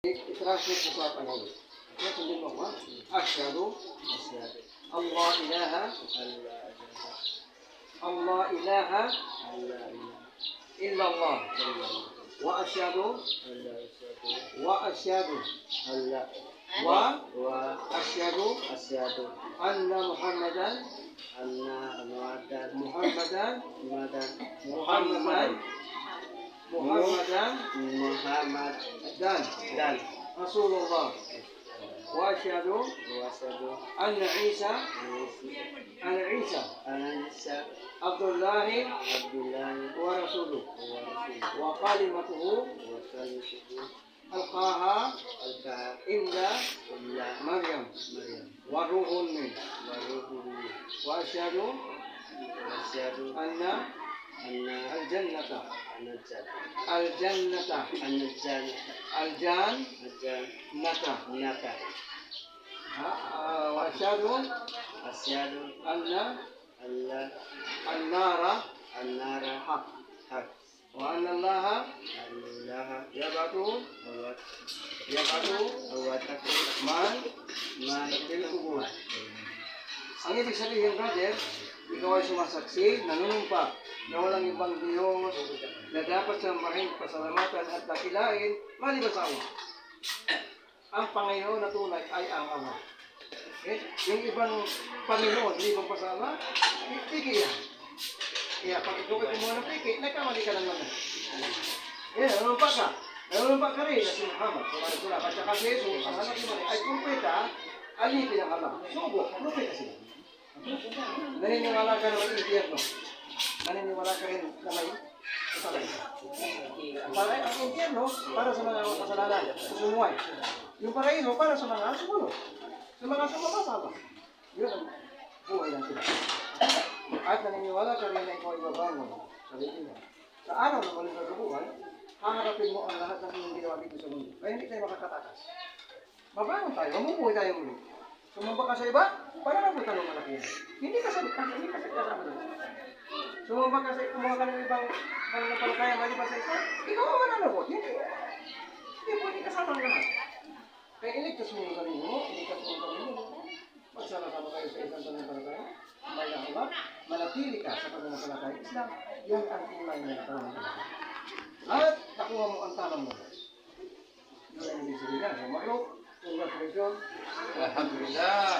I-translate mo sa Tagalog. Sundin mo ko. Asyhadu Allah ilaha illallah wa asyhadu anna Muhammadan Rasulullah wa asyhadu anna Isa Abdullahi wa rasuluh wa kalimatuhu alqaha illa Maryam wa ruhun min wa asyhadu anna al-jannata wa asyhadu anna an-nara haq wa anna Allah yab'athu man fil qubur. Ang ibig sabihin, brother, ikaw ay sumasaksi, nanunumpa na walang ibang Diyos na dapat sambahin, pasalamatan at dakilain maliban sa Allah. Ang Panginoon na tunay ay ang Allah. Okay? Yung ibang Panginoon, ibang pasala, piki yan. Kaya pag ikaw ay kumuha ng piki, nagkamali ka naman. Nanunumpa ka rin na si Muhammad. At saka si Jesus, ang anak ni Maria, ay kumpeta, alipin ang Allah. Subo, kumpeta sila. Naniniwala ka na may impyerno. Naniniwala ka rin na may kasalay. Ang impyerno, para sa mga kasalanan, susumuhay. Yung paraiso, para sa mga sumunod. Sa mga sumabasaba. Yun ang buhay ng sila. At naniniwala ka rin na ikaw ay babangon. Sabihin mo, sa araw na maling nagkabuhay, haharapin mo ang lahat ng iyong ginawa dito sa mundo. Kaya hindi tayo makakatakas. Babangon tayo, mamumuhay tayo muli. Sumamba ka sa iba, para na po tanong malaki. Hindi ka kasama doon. Sumamba ka sa kumuha ka ng ibang pananampalataya maliban sa isa, ikaw ang mananagot. Hindi pwede kasama ang lahat. Kaya iligtas mo yung sarili mo, iligtas mo yung sarili mo. Magsama-sama kayo sa isang pananampalataya, may Allah, manatili ka sa pananampalataya Islam, yan ang tunay na pananampalataya. At nakuha mo ang tamang mo. Yun ang ibig sabihin. So, maklok, congratulations. Alhamdulillah.